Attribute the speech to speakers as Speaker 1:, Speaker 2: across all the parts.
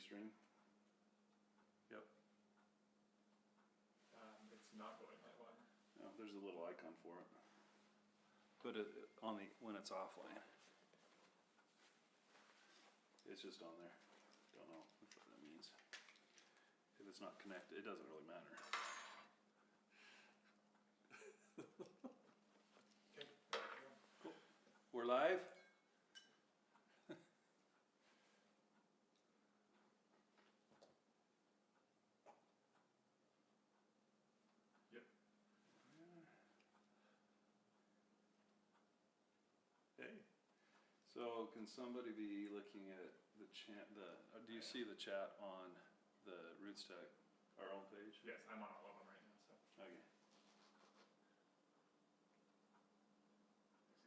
Speaker 1: string.
Speaker 2: Yep. It's not going that way.
Speaker 1: No, there's a little icon for it. But when it's offline, it's just on there. Don't know what that means. If it's not connected, it doesn't really matter.
Speaker 2: Okay.
Speaker 1: Cool. We're live.
Speaker 2: Yep.
Speaker 1: Hey. So can somebody be looking at the chat? Do you see the chat on the Rootstech, our own page?
Speaker 2: Yes, I'm on all of them right now. So.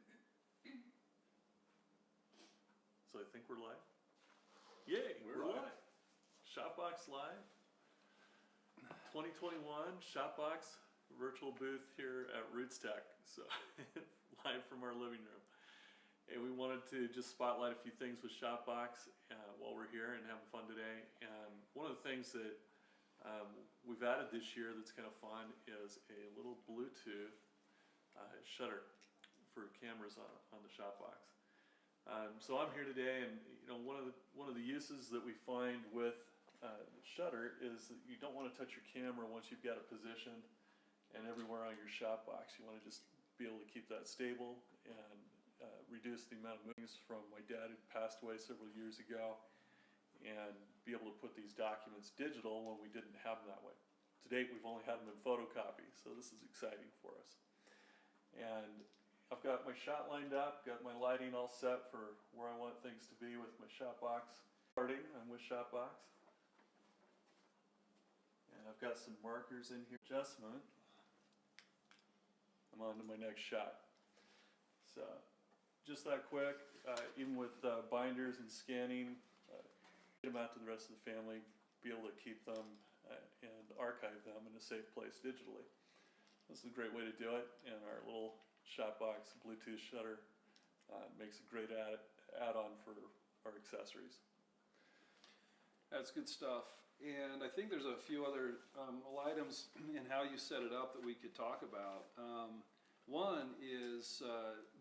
Speaker 1: Okay.
Speaker 2: So I think we're live. Yay,
Speaker 1: we're live.
Speaker 2: SHOTBOX live. 2021 SHOTBOX virtual booth here at Rootstech. So live from our living room. And we wanted to just spotlight a few things with SHOTBOX while we're here and having fun today. And one of the things that we've added this year that's kind of fun is a little Bluetooth shutter for cameras on the SHOTBOX. So I'm here today, and one of the uses that we find with shutter is that you don't want to touch your camera once you've got it positioned and everywhere on your SHOTBOX. You want to just be able to keep that stable and reduce the amount of movements from my dad who passed away several years ago, and be able to put these documents digital when we didn't have them that way. To date, we've only had them in photocopy, so this is exciting for us. And I've got my shot lined up, got my lighting all set for where I want things to be with my SHOTBOX. I'm with SHOTBOX. And I've got some markers in here. Adjustment. I'm on to my next shot. So, just that quick, even with binders and scanning, get them out to the rest of the family, be able to keep them and archive them in a safe place digitally. This is a great way to do it, and our little SHOTBOX Bluetooth shutter makes a great add-on for our accessories.
Speaker 1: That's good stuff. And I think there's a few other items in how you set it up that we could talk about. One is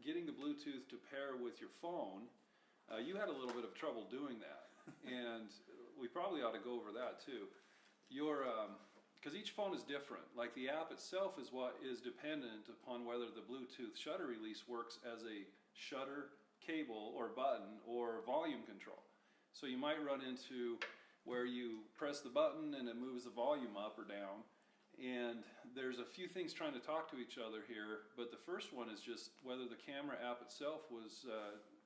Speaker 1: getting the Bluetooth to pair with your phone. You had a little bit of trouble doing that, and we probably ought to go over that too. Because each phone is different. Like the app itself is what is dependent upon whether the Bluetooth shutter release works as a shutter, cable, or button, or volume control. So you might run into where you press the button and it moves the volume up or down. And there's a few things trying to talk to each other here, but the first one is just whether the camera app itself was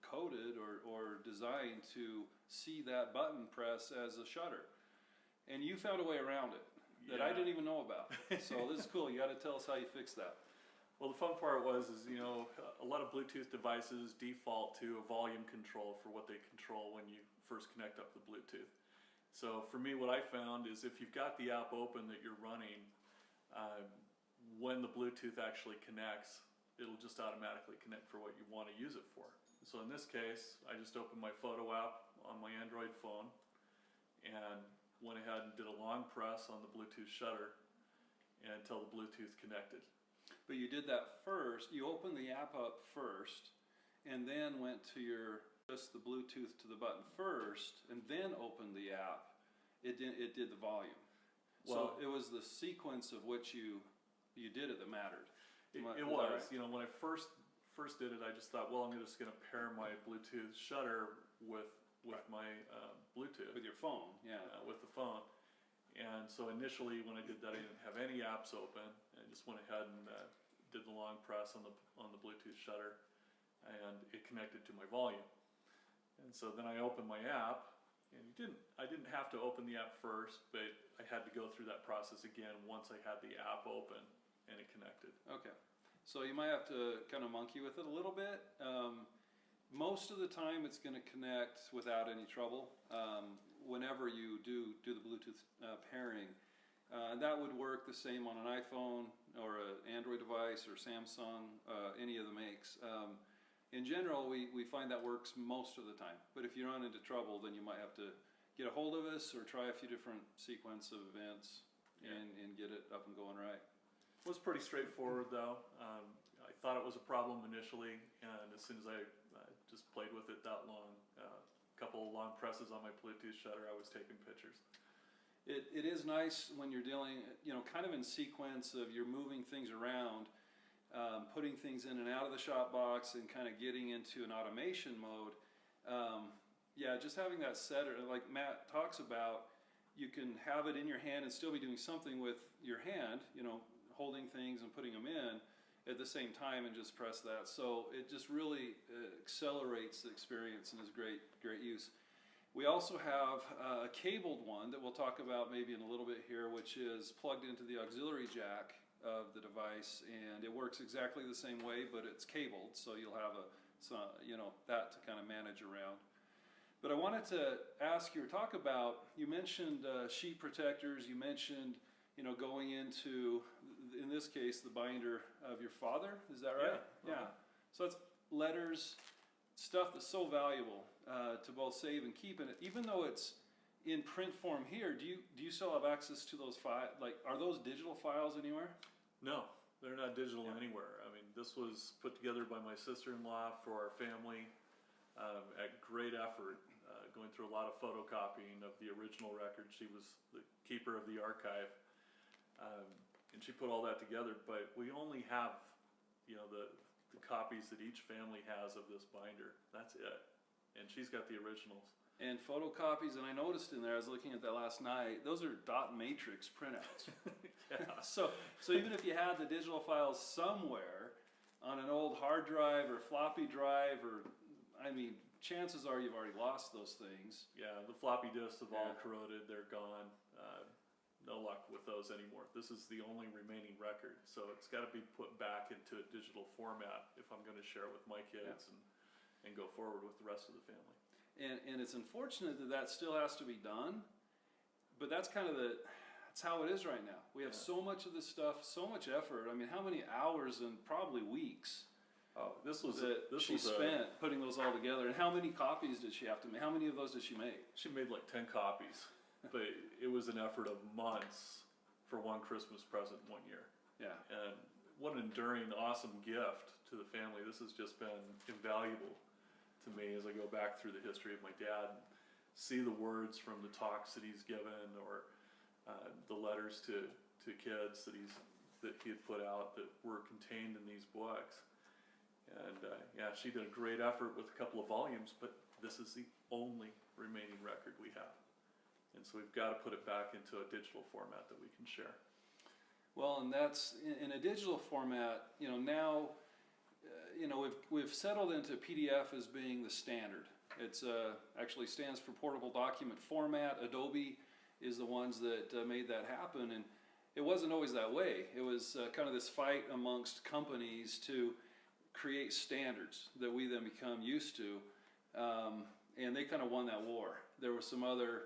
Speaker 1: coded or designed to see that button press as a shutter. And you found a way around it that I didn't even know about. So this is cool. You got to tell us how you fixed that.
Speaker 2: Well, the fun part is a lot of Bluetooth devices default to a volume control for what they control when you first connect up the Bluetooth. So for me, what I found is if you've got the app open that you're running, when the Bluetooth actually connects, it'll just automatically connect for what you want to use it for. So in this case, I just opened my photo app on my Android phone and went ahead and did a long press on the Bluetooth shutter until the Bluetooth connected.
Speaker 1: But you did that first. You opened the app up first, and then went to just the Bluetooth to the button first, and then opened the app. It did the volume.
Speaker 2: Well,
Speaker 1: so it was the sequence of which you did it that mattered.
Speaker 2: It was. Right? When I first did it, I just thought, well, I'm just going to pair my Bluetooth shutter with my Bluetooth.
Speaker 1: With your phone, yeah.
Speaker 2: With the phone. And so initially when I did that, I didn't have any apps open. I just went ahead and did the long press on the Bluetooth shutter, and it connected to my volume. And so then I opened my app, and I didn't have to open the app first, but I had to go through that process again once I had the app open and it connected.
Speaker 1: Okay. So you might have to kind of monkey with it a little bit. Most of the time it's going to connect without any trouble whenever you do the Bluetooth pairing. That would work the same on an iPhone or an Android device or Samsung, any of the makes. In general, we find that works most of the time. But if you run into trouble, then you might have to get a hold of us or try a few different sequence of events and get it up and going right.
Speaker 2: It was pretty straightforward though. I thought it was a problem initially, and as soon as I just played with it that long, a couple of long presses on my Bluetooth shutter, I was taking pictures.
Speaker 1: It is nice when you're dealing, kind of in sequence of you're moving things around, putting things in and out of the SHOTBOX and kind of getting into an automation mode. Just having that setter, like Matt talks about, you can have it in your hand and still be doing something with your hand, holding things and putting them in at the same time and just press that. So it just really accelerates the experience and is great use. We also have a cabled one that we'll talk about maybe in a little bit here, which is plugged into the auxiliary jack of the device, and it works exactly the same way, but it's cabled, so you'll have that to kind of manage around. But I wanted to ask you or talk about, you mentioned sheet protectors, you mentioned going into, in this case, the binder of your father, is that right? Yeah. So it's letters, stuff that's so valuable to both save and keep. And even though it's in print form here, do you still have access to those files? Like, are those digital files anywhere?
Speaker 2: No, they're not digital anywhere. I mean, this was put together by my sister-in-law for our family at great effort, going through a lot of photocopying of the original record. She was the keeper of the archive, and she put all that together. But we only have, the copies that each family has of this binder. That's it. And she's got the originals.
Speaker 1: And photocopies, and I noticed in there, I was looking at that last night, those are dot matrix printouts. So even if you had the digital files somewhere on an old hard drive or floppy drive, chances are you've already lost those things.
Speaker 2: Yeah, the floppy disks have all corroded, they're gone. No luck with those anymore. This is the only remaining record, so it's got to be put back into a digital format if I'm going to share it with my kids and go forward with the rest of the family.
Speaker 1: And it's unfortunate that still has to be done, but that's kind of that's how it is right now. We have so much of this stuff, so much effort. I mean, how many hours and probably weeks she spent putting those all together, and how many copies did she have to make? How many of those did she make?
Speaker 2: She made like 10 copies. But it was an effort of months for one Christmas present one year.
Speaker 1: Yeah.
Speaker 2: And what an enduring, awesome gift to the family. This has just been invaluable to me as I go back through the history of my dad and see the words from the talks that he's given, or the letters to kids that he had put out that were contained in these books. And she did a great effort with a couple of volumes, but this is the only remaining record we have. And so we've got to put it back into a digital format that we can share.
Speaker 1: Well, and that's in a digital format. Now, we've settled into PDF as being the standard. It's actually stands for Portable Document Format. Adobe is the ones that made that happen, and it wasn't always that way. It was kind of this fight amongst companies to create standards that we then become used to, and they kind of won that war. There were some other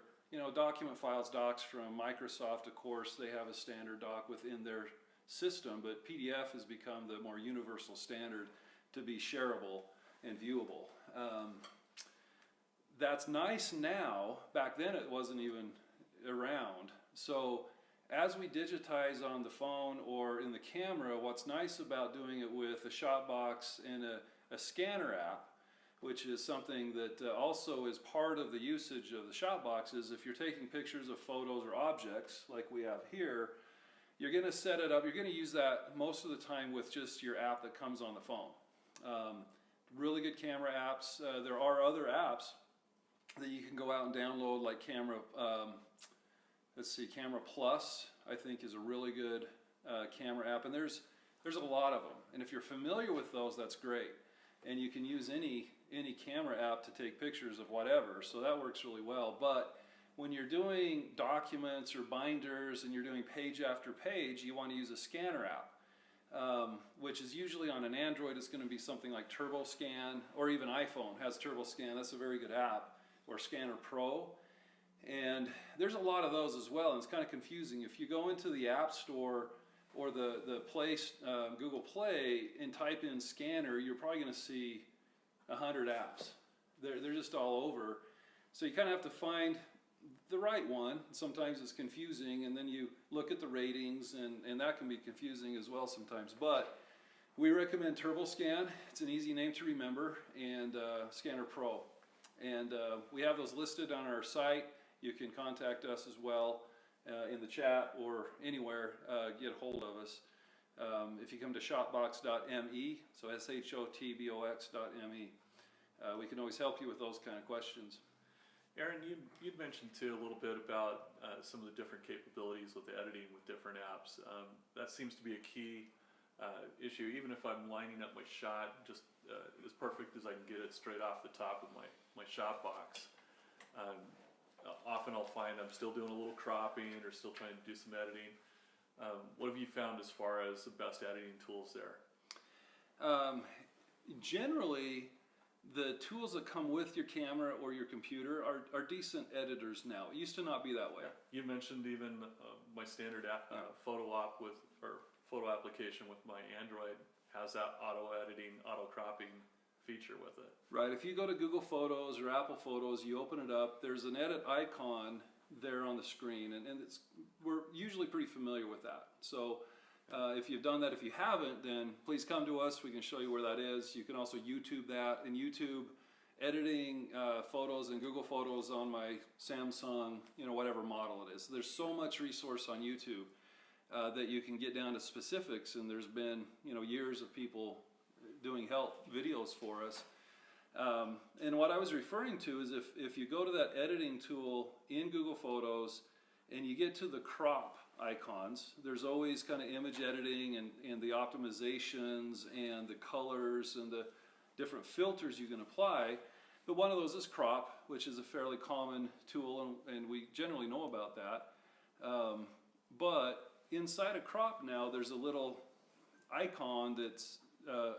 Speaker 1: document files, docs from Microsoft, of course, they have a standard doc within their system, but PDF has become the more universal standard to be shareable and viewable. That's nice now. Back then it wasn't even around. So as we digitize on the phone or in the camera, what's nice about doing it with a SHOTBOX and a scanner app, which is something that also is part of the usage of the SHOTBOX, is if you're taking pictures of photos or objects like we have here, you're going to set it up, you're going to use that most of the time with just your app that comes on the phone. Really good camera apps. There are other apps that you can go out and download, like Camera Plus, I think, is a really good camera app, and there's a lot of them. And if you're familiar with those, that's great. And you can use any camera app to take pictures of whatever, so that works really well. But when you're doing documents or binders and you're doing page after page, you want to use a scanner app, which is usually on an Android. It's going to be something like TurboScan, or even iPhone has TurboScan. That's a very good app, or Scanner Pro. And there's a lot of those as well, and it's kind of confusing. If you go into the App Store or the Google Play and type in scanner, you're probably going to see 100 apps. They're just all over. So you kind of have to find the right one. Sometimes it's confusing, and then you look at the ratings, and that can be confusing as well sometimes. But we recommend TurboScan. It's an easy name to remember, and Scanner Pro. And we have those listed on our site. You can contact us as well in the chat or anywhere, get a hold of us. If you come to shotbox.me, so SHOTBOX.me, we can always help you with those kind of questions.
Speaker 2: Aaron, you'd mentioned too a little bit about some of the different capabilities with the editing with different apps. That seems to be a key issue. Even if I'm lining up my shot just as perfect as I can get it straight off the top of my SHOTBOX, often I'll find I'm still doing a little cropping or still trying to do some editing. What have you found as far as the best editing tools there?
Speaker 1: Generally, the tools that come with your camera or your computer are decent editors now. It used to not be that way.
Speaker 2: You mentioned even my standard photo application with my Android has that auto editing, auto cropping feature with it.
Speaker 1: Right. If you go to Google Photos or Apple Photos, you open it up. There's an edit icon there on the screen, and we're usually pretty familiar with that. So if you've done that, if you haven't, then please come to us. We can show you where that is. You can also YouTube that. And YouTube editing photos and Google Photos on my Samsung, whatever model it is. There's so much resource on YouTube that you can get down to specifics. And there's been, years of people doing help videos for us. And what I was referring to is if you go to that editing tool in Google Photos and you get to the crop icons, there's always kind of image editing and the optimizations and the colors and the different filters you can apply. But one of those is crop, which is a fairly common tool, and we generally know about that. But inside of crop now, there's a little icon that's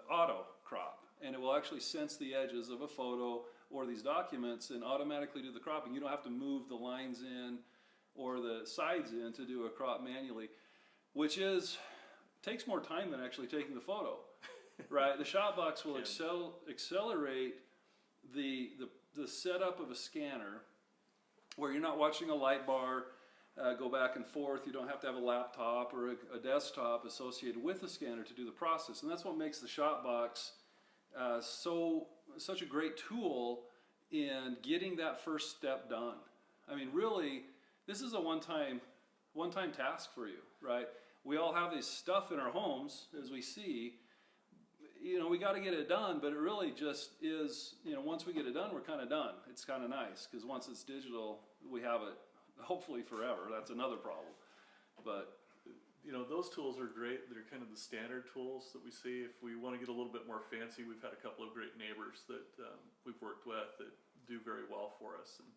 Speaker 1: auto crop, and it will actually sense the edges of a photo or these documents and automatically do the cropping. You don't have to move the lines in or the sides in to do a crop manually, which takes more time than actually taking the photo, right? The SHOTBOX will accelerate the setup of a scanner where you're not watching a light bar go back and forth. You don't have to have a laptop or a desktop associated with the scanner to do the process, and that's what makes the SHOTBOX such a great tool in getting that first step done. I mean, really, this is a one-time task for you, right? We all have this stuff in our homes, as we see. We got to get it done, but it really just is, once we get it done, we're kind of done. It's kind of nice, because once it's digital, we have it hopefully forever. That's another problem. But
Speaker 2: those tools are great. They're kind of the standard tools that we see. If we want to get a little bit more fancy, we've had a couple of great neighbors that we've worked with that do very well for us. And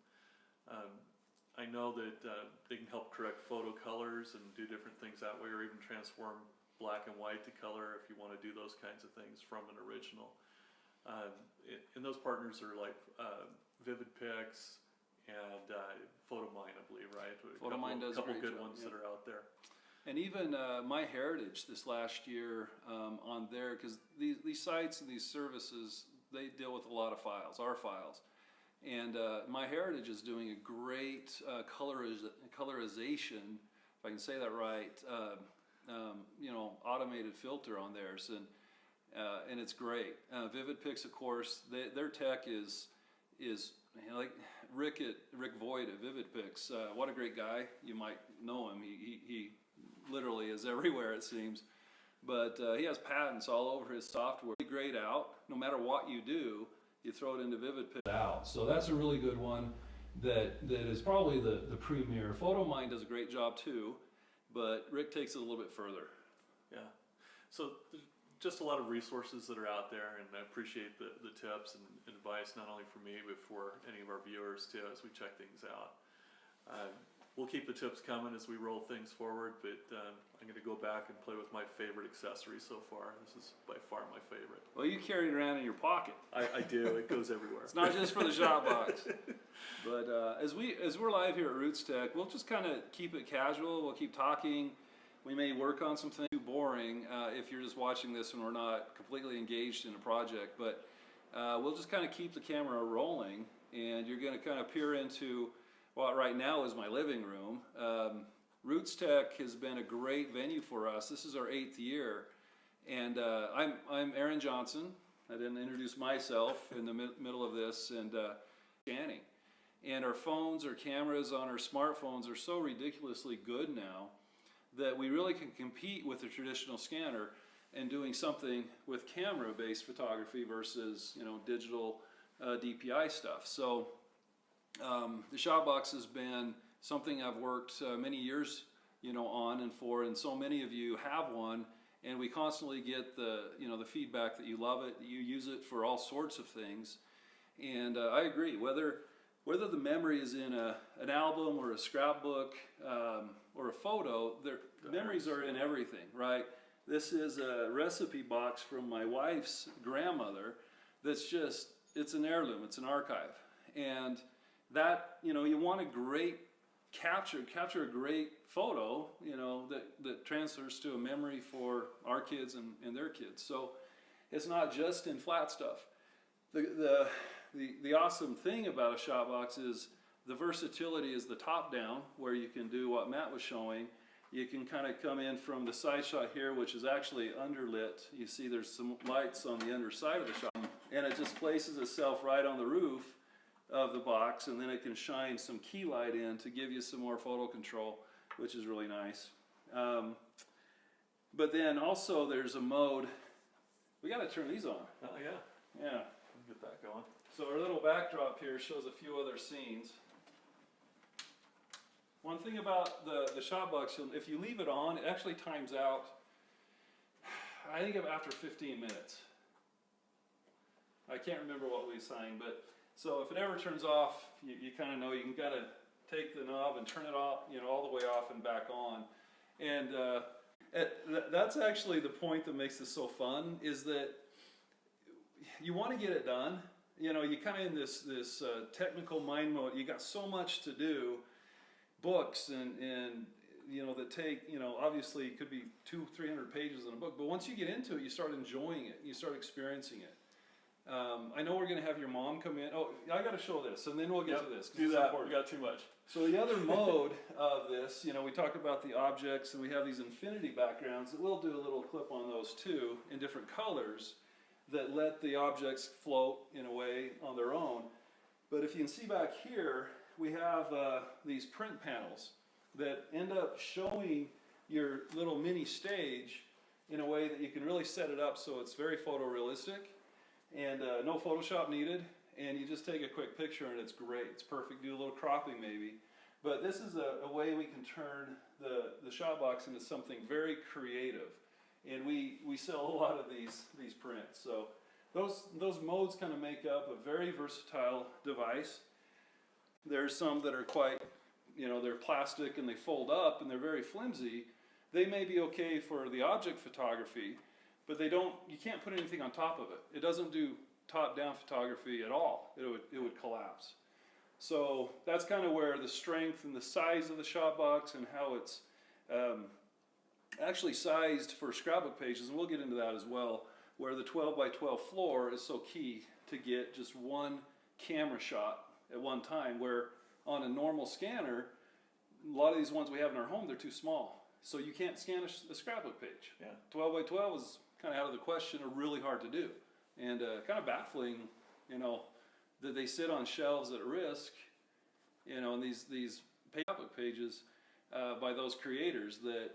Speaker 2: I know that they can help correct photo colors and do different things that way, or even transform black and white to color if you want to do those kinds of things from an original. And those partners are like VividPix and PhotoMine, I believe, right?
Speaker 1: PhotoMine does a
Speaker 2: couple
Speaker 1: great
Speaker 2: good
Speaker 1: job,
Speaker 2: ones that are out there.
Speaker 1: And even MyHeritage this last year on there, because these sites and these services, they deal with a lot of files, our files. And MyHeritage is doing a great colorization, if I can say that right, automated filter on theirs, and it's great. VividPix, of course, their tech is like Rick Voigt at VividPix. What a great guy! You might know him. He literally is everywhere, it seems. But he has patents all over his software. Grayed out, no matter what you do, you throw it into VividPix out. So that's a really good one that is probably the premier. PhotoMine does a great job too, but Rick takes it a little bit further.
Speaker 2: Yeah. So there's just a lot of resources that are out there, and I appreciate the tips and advice, not only for me, but for any of our viewers too, as we check things out. We'll keep the tips coming as we roll things forward, but I'm going to go back and play with my favorite accessory so far. This is by far my favorite.
Speaker 1: Well, you carry it around in your pocket.
Speaker 2: I do. It goes everywhere.
Speaker 1: It's not just for the SHOTBOX. But as we're live here at Rootstech, we'll just kind of keep it casual. We'll keep talking. We may work on something too boring if you're just watching this and we're not completely engaged in a project. But we'll just kind of keep the camera rolling, and you're going to kind of peer into what right now is my living room. Rootstech has been a great venue for us. This is our 8th year, and I'm Aaron Johnson. I didn't introduce myself in the middle of this, and scanning. And our phones, our cameras on our smartphones are so ridiculously good now that we really can compete with the traditional scanner and doing something with camera-based photography versus, you know, digital DPI stuff. So the SHOTBOX has been something I've worked many years, you know, on and for, and so many of you have one, and we constantly get the, you know, the feedback that you love it, that you use it for all sorts of things. And I agree, whether the memory is in an album or a scrapbook or a photo, memories are in everything, right? This is a recipe box from my wife's grandmother that's just, it's an heirloom, it's an archive. And that, you know, you want a great capture a great photo, you know, that transfers to a memory for our kids and their kids. So it's not just in flat stuff. The awesome thing about a SHOTBOX is the versatility is the top down, where you can do what Matt was showing. You can kind of come in from the side shot here, which is actually underlit. You see there's some lights on the underside of the shot, and it just places itself right on the roof of the box, and then it can shine some key light in to give you some more photo control, which is really nice. But then also there's a mode. We got to turn these on.
Speaker 2: Oh yeah.
Speaker 1: Yeah.
Speaker 2: Get that going.
Speaker 1: So our little backdrop here shows a few other scenes. One thing about the SHOTBOX, if you leave it on, it actually times out, I think, after 15 minutes. I can't remember what we signed, but so if it ever turns off, you kind of know you can gotta take the knob and turn it off, you know, all the way off and back on. And that's actually the point that makes this so fun, is that you want to get it done. You know, you kind of in this technical mind mode. You got so much to do, books and you know, that take, you know, obviously it could be 200-300 pages in a book, but once you get into it, you start enjoying it. You start experiencing it. I know we're going to have your mom come in. Oh, I got to show this, and then we'll get to this.
Speaker 2: Do that. We got too much.
Speaker 1: So the other mode of this, you know, we talk about the objects, and we have these infinity backgrounds. We'll do a little clip on those too, in different colors, that let the objects float in a way on their own. But if you can see back here, we have these print panels that end up showing your little mini stage in a way that you can really set it up so it's very photorealistic. And no Photoshop needed, and you just take a quick picture and it's great. It's perfect. Do a little cropping maybe. But this is a way we can turn the SHOTBOX into something very creative. And we sell a lot of these prints. So those modes kind of make up a very versatile device. There's some that are quite, you know, they're plastic and they fold up and they're very flimsy. They may be okay for the object photography, but you can't put anything on top of it. It doesn't do top-down photography at all. It would collapse. So that's kind of where the strength and the size of the SHOTBOX and how it's actually sized for scrapbook pages, and we'll get into that as well, where the 12 by 12 floor is so key to get just one camera shot at one time, where on a normal scanner, a lot of these ones we have in our home, they're too small. So you can't scan a scrapbook page. Yeah. 12 by 12 is kind of out of the question, or really hard to do, and kind of baffling, you know, that they sit on shelves at risk, you know, in these scrapbook pages by those creators that,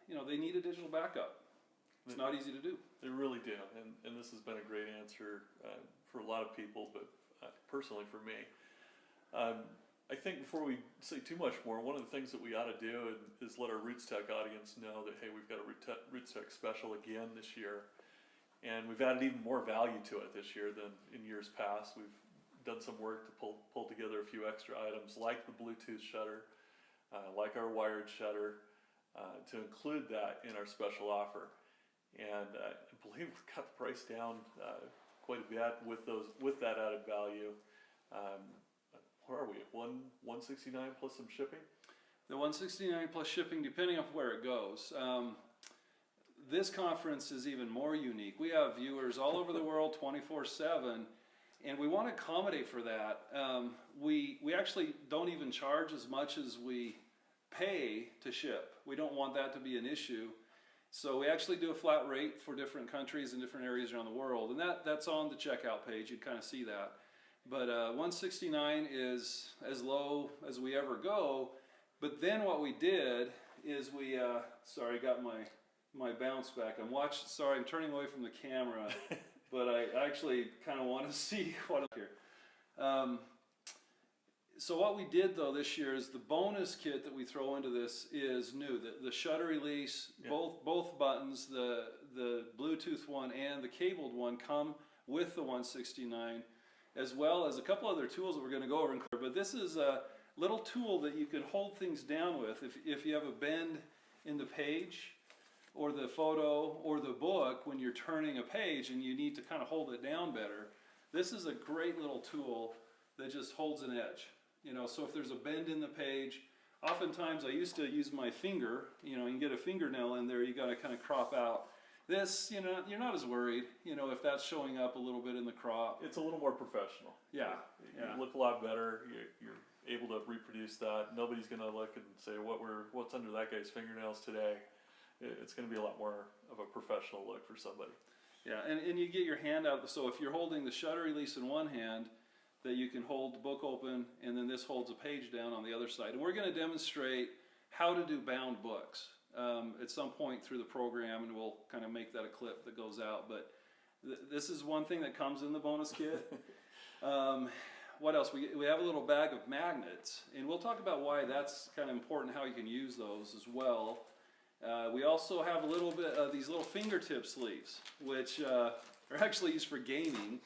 Speaker 1: you know, they need a digital backup. It's not easy to do.
Speaker 2: They really do, and this has been a great answer for a lot of people, but personally for me. I think before we say too much more, one of the things that we ought to do is let our Rootstech audience know that, hey, we've got a Rootstech special again this year, and we've added even more value to it this year than in years past. We've done some work to pull together a few extra items like the Bluetooth shutter, like our wired shutter, to include that in our special offer. And I believe we've cut the price down quite a bit with that added value. Where are we? $169 plus some shipping?
Speaker 1: The $169 plus shipping, depending on where it goes. This conference is even more unique. We have viewers all over the world 24/7, And we want to accommodate for that. We actually don't even charge as much as we pay to ship. We don't want that to be an issue. So we actually do a flat rate for different countries and different areas around the world. And that's on the checkout page. You kind of see that. But $169 is as low as we ever go. But then what we did is we, sorry, I got my bounce back. Sorry, I'm turning away from the camera. But I actually kind of want to see what I'm here. So what we did though this year is the bonus kit that we throw into this is new. The shutter release, both buttons, the Bluetooth one and the cabled one come with the 169, as well as a couple other tools that we're going to go over. But this is a little tool that you can hold things down with if you have a bend in the page, or the photo, or the book when you're turning a page and you need to kind of hold it down better. This is a great little tool that just holds an edge. You know, so if there's a bend in the page, oftentimes I used to use my finger, you know, you can get a fingernail in there, you got to kind of crop out. This, you know, you're not as worried, you know, if that's showing up a little bit in the crop.
Speaker 2: It's a little more professional.
Speaker 1: Yeah.
Speaker 2: You look a lot better. You're able to reproduce that. Nobody's going to look and say, what's under that guy's fingernails today? It's going to be a lot more of a professional look for somebody.
Speaker 1: Yeah, and you get your hand out, so if you're holding the shutter release in one hand, that you can hold the book open, and then this holds a page down on the other side. And we're going to demonstrate how to do bound books at some point through the program, and we'll kind of make that a clip that goes out. But this is one thing that comes in the bonus kit. What else? We have a little bag of magnets, and we'll talk about why that's kind of important, how you can use those as well. We also have a little bit of these little fingertip sleeves, which are actually used for gaming,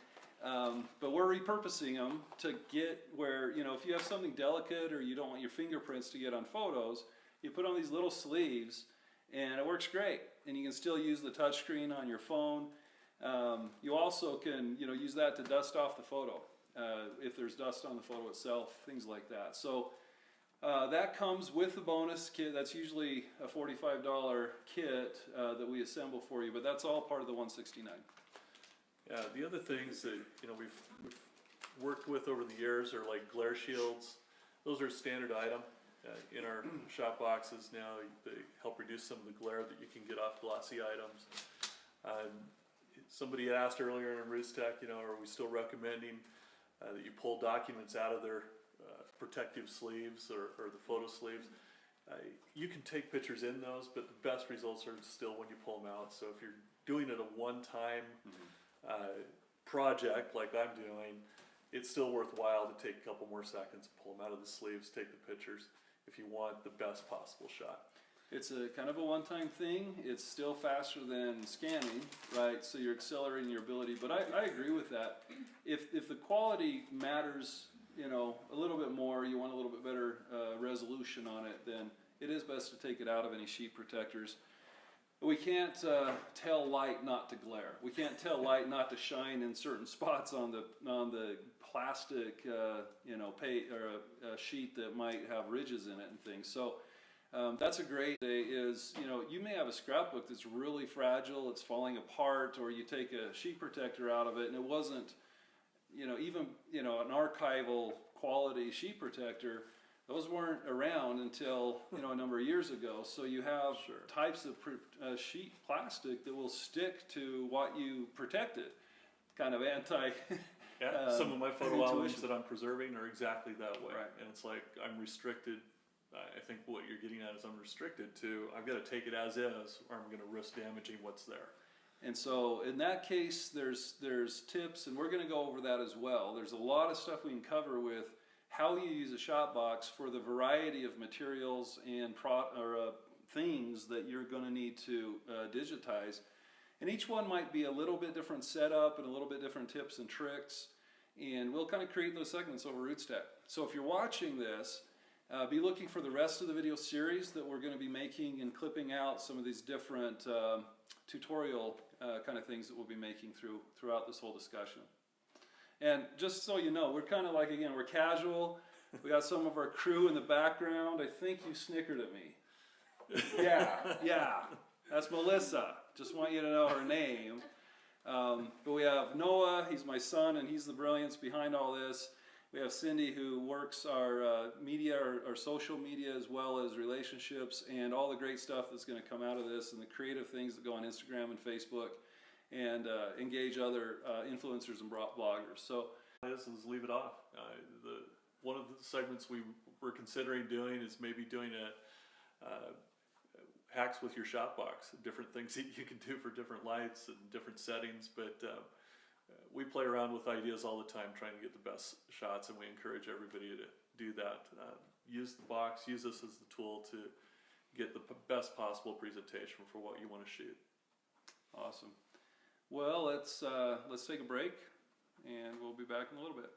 Speaker 1: but we're repurposing them to get where, you know, if you have something delicate or you don't want your fingerprints to get on photos, you put on these little sleeves and it works great. And you can still use the touchscreen on your phone. You also can, you know, use that to dust off the photo if there's dust on the photo itself, things like that. So that comes with the bonus kit. That's usually a $45 kit that we assemble for you, but that's all part of the 169.
Speaker 2: Yeah, the other things that, you know, we've worked with over the years are like glare shields. Those are a standard item in our shop boxes now. They help reduce some of the glare that you can get off glossy items. Somebody asked earlier in Rootstech, you know, are we still recommending that you pull documents out of their protective sleeves or the photo sleeves? You can take pictures in those, but the best results are still when you pull them out. So if you're doing it a one-time project like I'm doing, it's still worthwhile to take a couple more seconds, pull them out of the sleeves, take the pictures if you want the best possible shot.
Speaker 1: It's a kind of a one-time thing. It's still faster than scanning, right? So you're accelerating your ability. But I agree with that. If the quality matters, you know, a little bit more, you want a little bit better resolution on it, then it is best to take it out of any sheet protectors. We can't tell light not to glare. We can't tell light not to shine in certain spots on the plastic, you know, or a sheet that might have ridges in it and things. So that's a great day. Is, you know, you may have a scrapbook that's really fragile, it's falling apart, or you take a sheet protector out of it and it wasn't, you know, even, you know, an archival quality sheet protector. Those weren't around until, you know, a number of years ago. So you have types of sheet plastic that will stick to what you protected. Kind of anti.
Speaker 2: Yeah, some of my photo albums that I'm preserving are exactly that way. Right. And it's like I'm restricted. I think what you're getting at is I'm restricted to, I've got to take it as is, or I'm going to risk damaging what's there.
Speaker 1: And so in that case, there's tips, and we're going to go over that as well. There's a lot of stuff we can cover with how you use a SHOTBOX for the variety of materials and things that you're going to need to digitize. And each one might be a little bit different setup and a little bit different tips and tricks. And we'll kind of create those segments over Rootstech. So if you're watching this, be looking for the rest of the video series that we're going to be making and clipping out some of these different tutorial kind of things that we'll be making throughout this whole discussion. And just so you know, we're kind of like, again, we're casual. We got some of our crew in the background. I think you snickered at me. Yeah, that's Melissa. Just want you to know her name. But we have Noah, he's my son, and he's the brilliance behind all this. We have Cindy, who works our media, our social media, as well as relationships, and all the great stuff that's going to come out of this, and the creative things that go on Instagram and Facebook, and engage other influencers and bloggers. So
Speaker 2: Is leave it off. One of the segments we were considering doing is maybe doing a hacks with your SHOTBOX, different things that you can do for different lights and different settings, but we play around with ideas all the time trying to get the best shots, and we encourage everybody to do that. Use the box, use this as the tool to get the best possible presentation for what you want to shoot.
Speaker 1: Awesome. Well, let's take a break, and we'll be back in a little bit.